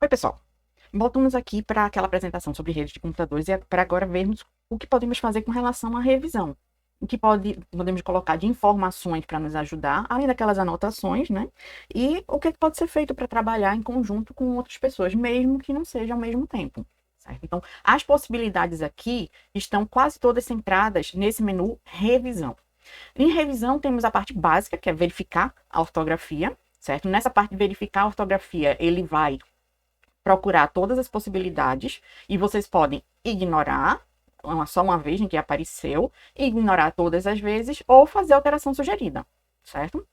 Oi, pessoal. Voltamos aqui para aquela apresentação sobre redes de computadores e para agora vermos o que podemos fazer com relação à revisão. O que podemos colocar de informações para nos ajudar, além daquelas anotações, né? E o que pode ser feito para trabalhar em conjunto com outras pessoas, mesmo que não seja ao mesmo tempo. Certo? Então, as possibilidades aqui estão quase todas centradas nesse menu revisão. Em revisão, temos a parte básica, que é verificar a ortografia, certo? Nessa parte de verificar a ortografia, ele vai procurar todas as possibilidades e vocês podem ignorar só uma vez em que apareceu, ignorar todas as vezes ou fazer a alteração sugerida, certo?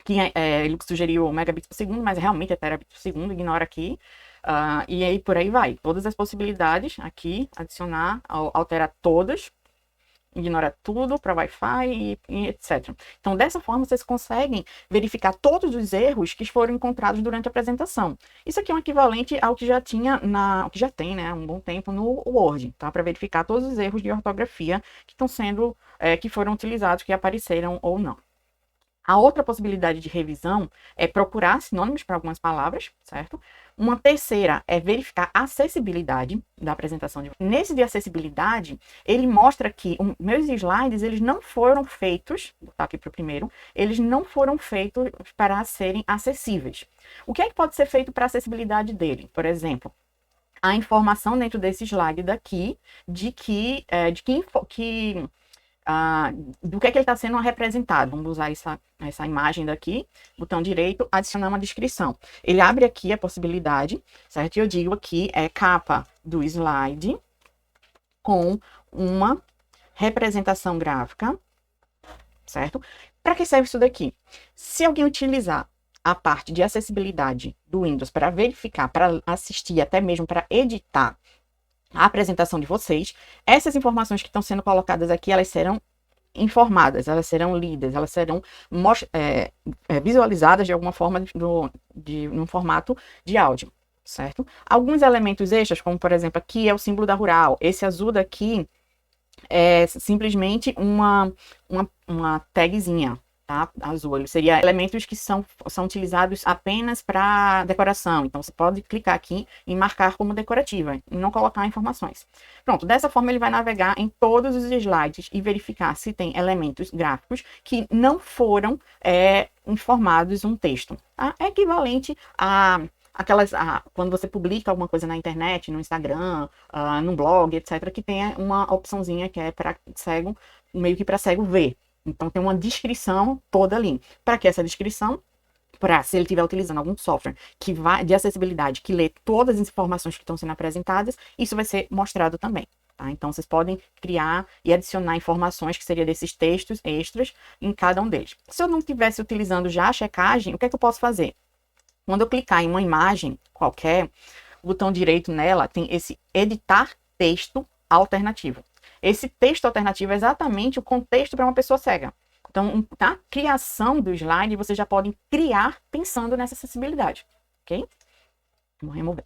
Que ele sugeriu megabits por segundo, mas realmente é terabits por segundo, ignora aqui. E aí por aí vai. Todas as possibilidades aqui, adicionar, alterar todas, ignora tudo para Wi-Fi e etc. Então, dessa forma, vocês conseguem verificar todos os erros que foram encontrados durante a apresentação. Isso aqui é um equivalente ao que já tinha o que já tem, né, há um bom tempo no Word, tá? Para verificar todos os erros de ortografia que estão sendo, que foram utilizados, que apareceram ou não. A outra possibilidade de revisão é procurar sinônimos para algumas palavras, certo? Uma terceira é verificar a acessibilidade da apresentação. Nesse de acessibilidade, ele mostra que meus slides, eles não foram feitos, vou botar aqui para o primeiro, eles não foram feitos para serem acessíveis. O que é que pode ser feito para a acessibilidade dele? Por exemplo, a informação dentro desse slide daqui do que ele está sendo representado. Vamos usar essa imagem daqui, botão direito, adicionar uma descrição. Ele abre aqui a possibilidade, certo? E eu digo aqui, capa do slide com uma representação gráfica, certo? Para que serve isso daqui? Se alguém utilizar a parte de acessibilidade do Windows para verificar, para assistir, até mesmo para editar a apresentação de vocês, essas informações que estão sendo colocadas aqui, elas serão informadas, elas serão lidas, elas serão visualizadas de alguma forma num formato de áudio, certo? Alguns elementos extras, como por exemplo, aqui é o símbolo da Rural, esse azul daqui é simplesmente uma tagzinha, tá? Azul. Ele seria elementos que são utilizados apenas para decoração. Então, você pode clicar aqui e marcar como decorativa e não colocar informações. Pronto, dessa forma ele vai navegar em todos os slides e verificar se tem elementos gráficos que não foram informados um texto. Tá? É equivalente a quando você publica alguma coisa na internet, no Instagram, no blog, etc., que tenha uma opçãozinha que é para cego, meio que para cego ver. Então tem uma descrição toda ali. Para que essa descrição? Para, se ele estiver utilizando algum software de acessibilidade, que lê todas as informações que estão sendo apresentadas, isso vai ser mostrado também. Tá? Então, vocês podem criar e adicionar informações que seriam desses textos extras em cada um deles. Se eu não estivesse utilizando já a checagem, o que é que eu posso fazer? Quando eu clicar em uma imagem qualquer, o botão direito nela tem esse editar texto alternativo. Esse texto alternativo é exatamente o contexto para uma pessoa cega. Então, na criação do slide, vocês já podem criar pensando nessa acessibilidade, ok? Vamos remover.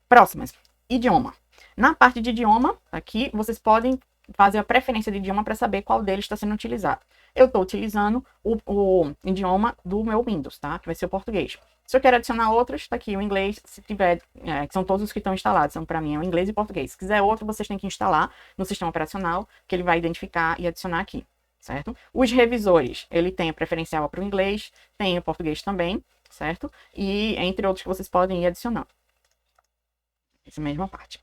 Próximas, idioma. Na parte de idioma, aqui, vocês podem fazer a preferência de idioma para saber qual deles está sendo utilizado. Eu estou utilizando o idioma do meu Windows, tá? Que vai ser o português. Se eu quero adicionar outros, está aqui o inglês, se tiver, que são todos os que estão instalados, são para mim o inglês e português. Se quiser outro, vocês têm que instalar no sistema operacional, que ele vai identificar e adicionar aqui, certo? Os revisores, ele tem a preferencial para o inglês, tem o português também, certo? E entre outros que vocês podem ir adicionando. Essa mesma parte.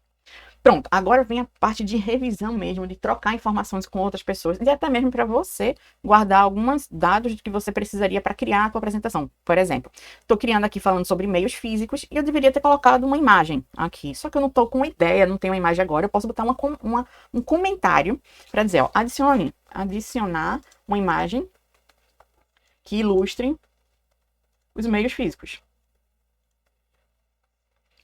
Pronto, agora vem a parte de revisão mesmo, de trocar informações com outras pessoas e até mesmo para você guardar alguns dados que você precisaria para criar a sua apresentação. Por exemplo, estou criando aqui falando sobre meios físicos e eu deveria ter colocado uma imagem aqui, só que eu não estou com ideia, não tenho uma imagem agora, eu posso botar um comentário para dizer, ó, adicionar uma imagem que ilustre os meios físicos.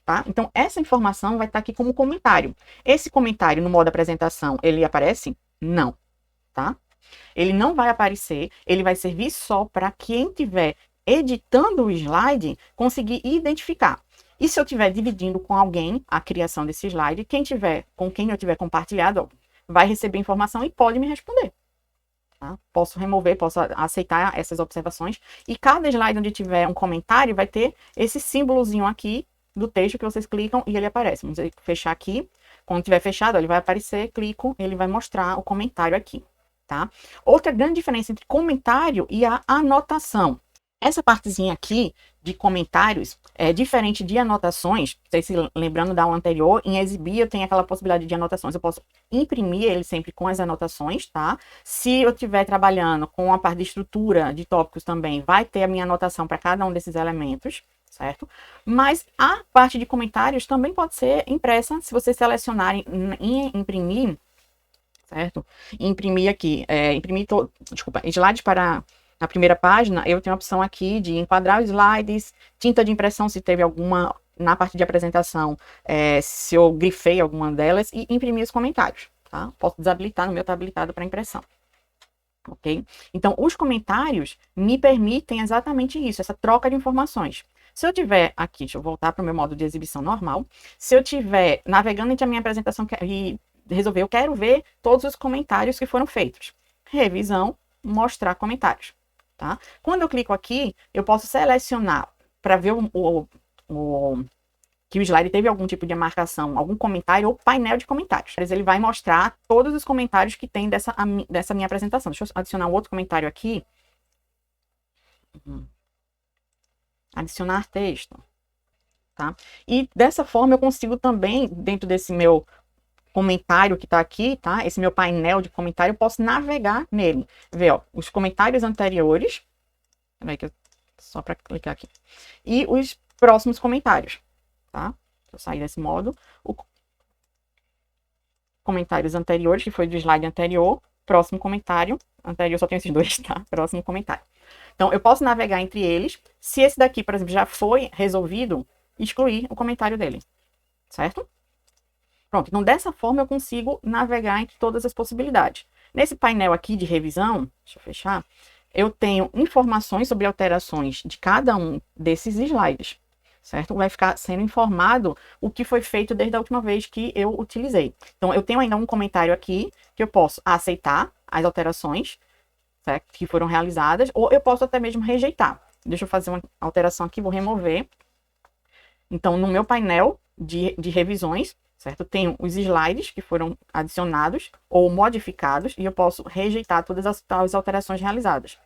Tá? Então, essa informação vai estar aqui como comentário. Esse comentário no modo apresentação, ele aparece? Não, tá? Ele não vai aparecer, ele vai servir só para quem estiver editando o slide conseguir identificar. E se eu estiver dividindo com alguém a criação desse slide, com quem eu tiver compartilhado, vai receber informação e pode me responder. Tá? Posso remover, posso aceitar essas observações. E cada slide onde tiver um comentário vai ter esse símbolozinho aqui do texto que vocês clicam e ele aparece. Vamos fechar aqui. Quando tiver fechado, ele vai aparecer, clico, ele vai mostrar o comentário aqui, tá? Outra grande diferença entre comentário e a anotação. Essa partezinha aqui de comentários é diferente de anotações. Vocês se lembrando da aula anterior, em exibir eu tenho aquela possibilidade de anotações. Eu posso imprimir ele sempre com as anotações, tá? Se eu estiver trabalhando com a parte de estrutura de tópicos também, vai ter a minha anotação para cada um desses elementos, certo? Mas a parte de comentários também pode ser impressa, se vocês selecionarem em imprimir, certo? Imprimir aqui, slides para a primeira página, eu tenho a opção aqui de enquadrar os slides, tinta de impressão, se teve alguma na parte de apresentação, se eu grifei alguma delas, e imprimir os comentários, tá? Posso desabilitar, no meu está habilitado para impressão. Ok? Então, os comentários me permitem exatamente isso, essa troca de informações. Se eu tiver aqui, deixa eu voltar para o meu modo de exibição normal. Se eu tiver navegando entre a minha apresentação e resolver, eu quero ver todos os comentários que foram feitos. Revisão, mostrar comentários, tá? Quando eu clico aqui, eu posso selecionar para ver que o slide teve algum tipo de marcação, algum comentário ou painel de comentários. Ele vai mostrar todos os comentários que tem dessa minha apresentação. Deixa eu adicionar um outro comentário aqui. Adicionar texto, tá? E dessa forma eu consigo também, dentro desse meu comentário que tá aqui, tá? Esse meu painel de comentário, eu posso navegar nele. Ver, ó, os comentários anteriores. Peraí que só para clicar aqui. E os próximos comentários, tá? Deixa eu sair desse modo. Comentários anteriores, que foi do slide anterior. Próximo comentário. Anterior só tem esses dois, tá? Próximo comentário. Então, eu posso navegar entre eles. Se esse daqui, por exemplo, já foi resolvido, excluir o comentário dele, certo? Pronto, então dessa forma eu consigo navegar entre todas as possibilidades. Nesse painel aqui de revisão, deixa eu fechar, eu tenho informações sobre alterações de cada um desses slides, certo? Vai ficar sendo informado o que foi feito desde a última vez que eu utilizei. Então, eu tenho ainda um comentário aqui que eu posso aceitar as alterações, certo? Que foram realizadas, ou eu posso até mesmo rejeitar. Deixa eu fazer uma alteração aqui, vou remover. Então, no meu painel de revisões, certo? Tenho os slides que foram adicionados ou modificados e eu posso rejeitar todas as alterações realizadas,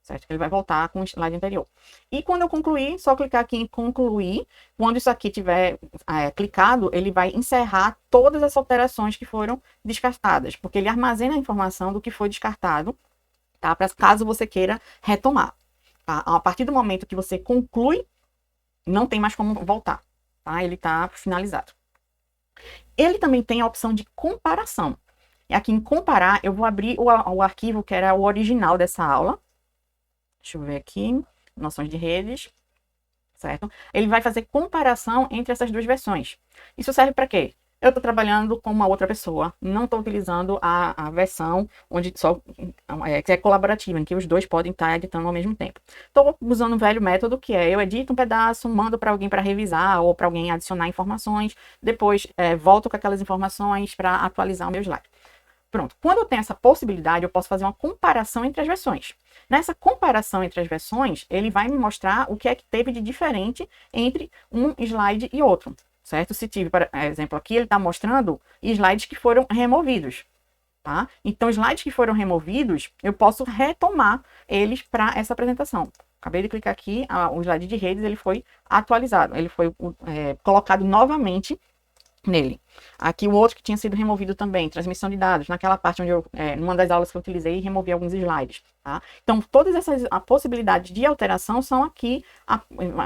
certo? Ele vai voltar com o slide anterior. E quando eu concluir, só clicar aqui em concluir. Quando isso aqui tiver clicado, ele vai encerrar todas as alterações que foram descartadas, porque ele armazena a informação do que foi descartado, tá? Para caso você queira retomar, tá? A partir do momento que você conclui, não tem mais como voltar, tá? Ele está finalizado. Ele também tem a opção de comparação. E aqui em comparar, eu vou abrir o arquivo que era o original dessa aula. Deixa eu ver aqui, noções de redes, certo? Ele vai fazer comparação entre essas duas versões. Isso serve para quê? Eu estou trabalhando com uma outra pessoa, não estou utilizando a versão onde que é colaborativa, em que os dois podem estar editando ao mesmo tempo. Estou usando um velho método que é eu edito um pedaço, mando para alguém para revisar ou para alguém adicionar informações, depois volto com aquelas informações para atualizar o meu slide. Pronto, quando eu tenho essa possibilidade, eu posso fazer uma comparação entre as versões. Nessa comparação entre as versões, ele vai me mostrar o que é que teve de diferente entre um slide e outro. Certo? Se tive, por exemplo, aqui ele está mostrando slides que foram removidos, tá? Então, slides que foram removidos, eu posso retomar eles para essa apresentação. Acabei de clicar aqui, o slide de redes, ele foi atualizado, ele foi colocado novamente nele. Aqui o outro que tinha sido removido também, transmissão de dados, naquela parte onde eu, numa das aulas que eu utilizei, removi alguns slides, tá? Então, todas essas possibilidades de alteração são aqui,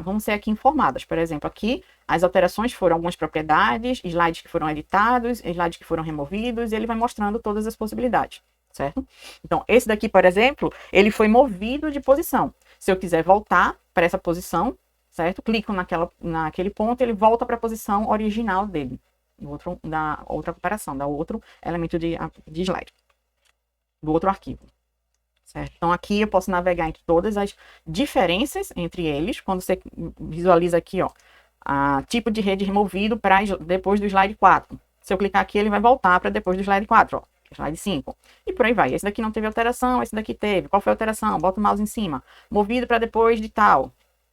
vão ser aqui informadas. Por exemplo, aqui as alterações foram algumas propriedades, slides que foram editados, slides que foram removidos, e ele vai mostrando todas as possibilidades, certo? Então, esse daqui, por exemplo, ele foi movido de posição. Se eu quiser voltar para essa posição, certo? Clico naquele ponto, ele volta para a posição original dele. Da outra comparação, da outro elemento de slide, do outro arquivo, certo? Então, aqui eu posso navegar entre todas as diferenças entre eles, quando você visualiza aqui, ó, tipo de rede removido para depois do slide 4. Se eu clicar aqui, ele vai voltar para depois do slide 4, ó, slide 5, e por aí vai. Esse daqui não teve alteração, esse daqui teve. Qual foi a alteração? Bota o mouse em cima. Movido para depois de tal.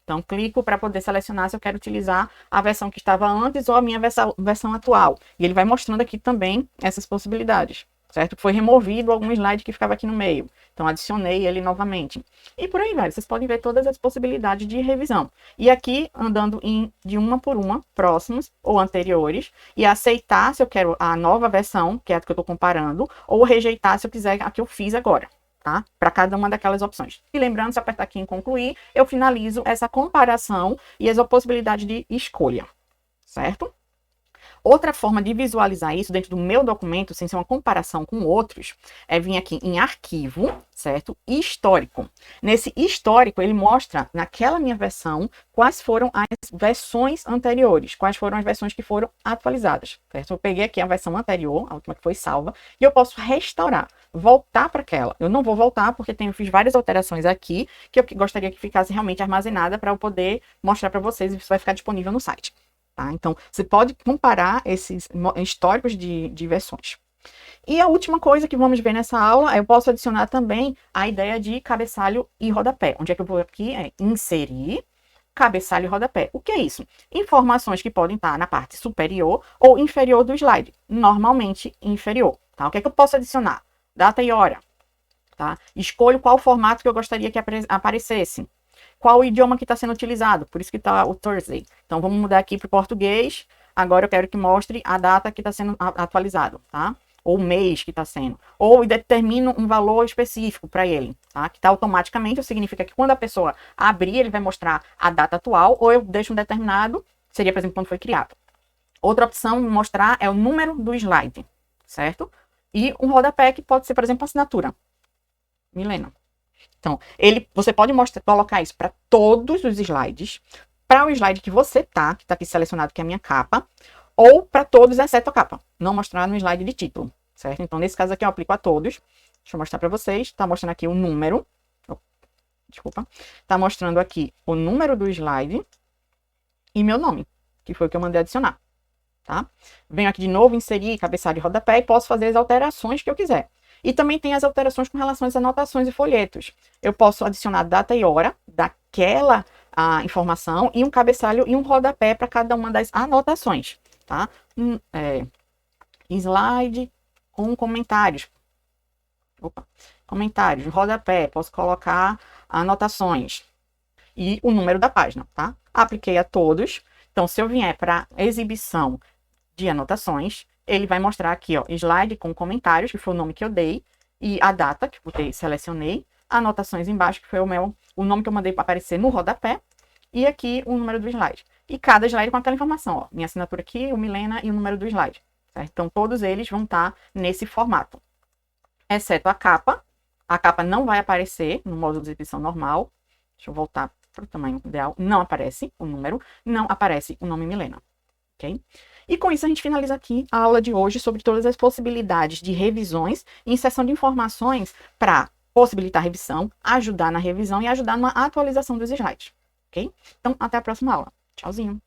Então, clico para poder selecionar se eu quero utilizar a versão que estava antes ou a minha versão atual. E ele vai mostrando aqui também essas possibilidades, certo? Foi removido algum slide que ficava aqui no meio. Então, adicionei ele novamente. E por aí vai. Vocês podem ver todas as possibilidades de revisão. E aqui, andando de uma por uma, próximos ou anteriores, e aceitar se eu quero a nova versão, que é a que eu estou comparando, ou rejeitar se eu quiser a que eu fiz agora, tá? Para cada uma daquelas opções. E lembrando, se eu apertar aqui em concluir, eu finalizo essa comparação e as possibilidades de escolha, certo? Outra forma de visualizar isso dentro do meu documento, sem ser uma comparação com outros, é vir aqui em arquivo, certo? E histórico. Nesse histórico, ele mostra, naquela minha versão, quais foram as versões anteriores, quais foram as versões que foram atualizadas, certo? Eu peguei aqui a versão anterior, a última que foi salva, e eu posso restaurar, voltar para aquela. Eu não vou voltar porque eu fiz várias alterações aqui, que eu gostaria que ficasse realmente armazenada para eu poder mostrar para vocês, e isso vai ficar disponível no site. Tá? Então, você pode comparar esses históricos de versões. E a última coisa que vamos ver nessa aula, eu posso adicionar também a ideia de cabeçalho e rodapé. Onde é que eu vou aqui? É inserir cabeçalho e rodapé. O que é isso? Informações que podem estar na parte superior ou inferior do slide. Normalmente inferior. Tá? O que é que eu posso adicionar? Data e hora. Tá? Escolho qual formato que eu gostaria que aparecesse. Qual o idioma que está sendo utilizado, por isso que está o Thursday. Então, vamos mudar aqui para o português. Agora eu quero que mostre a data que está sendo atualizado, tá? Ou o mês que está sendo. Ou determino um valor específico para ele, tá? Que está automaticamente, significa que quando a pessoa abrir, ele vai mostrar a data atual, ou eu deixo um determinado, seria, por exemplo, quando foi criado. Outra opção, mostrar, é o número do slide, certo? E um rodapé que pode ser, por exemplo, assinatura. Milena. Então, você pode colocar isso para todos os slides, para o slide que você tá, que está aqui selecionado, que é a minha capa, ou para todos, exceto a capa. Não mostrar no slide de título, certo? Então, nesse caso aqui, eu aplico a todos. Deixa eu mostrar para vocês. Está mostrando aqui o número. Desculpa. Está mostrando aqui o número do slide e meu nome, que foi o que eu mandei adicionar, tá? Venho aqui de novo, inserir cabeçalho e rodapé e posso fazer as alterações que eu quiser. E também tem as alterações com relação às anotações e folhetos. Eu posso adicionar data e hora daquela informação e um cabeçalho e um rodapé para cada uma das anotações, tá? Slide com comentários. Opa, comentários, rodapé, posso colocar anotações e o número da página, tá? Apliquei a todos. Então, se eu vier para exibição de anotações, ele vai mostrar aqui, ó, slide com comentários, que foi o nome que eu dei, e a data, que eu selecionei, anotações embaixo, que foi o nome que eu mandei para aparecer no rodapé, e aqui o número do slide. E cada slide com aquela informação, ó, minha assinatura aqui, o Milena e o número do slide. Certo? Então, todos eles vão estar nesse formato. Exceto a capa não vai aparecer no módulo de exibição normal. Deixa eu voltar para o tamanho ideal. Não aparece o número, não aparece o nome Milena. Ok? E com isso a gente finaliza aqui a aula de hoje sobre todas as possibilidades de revisões e inserção de informações para possibilitar a revisão, ajudar na revisão e ajudar na atualização dos slides. Ok? Então, até a próxima aula. Tchauzinho!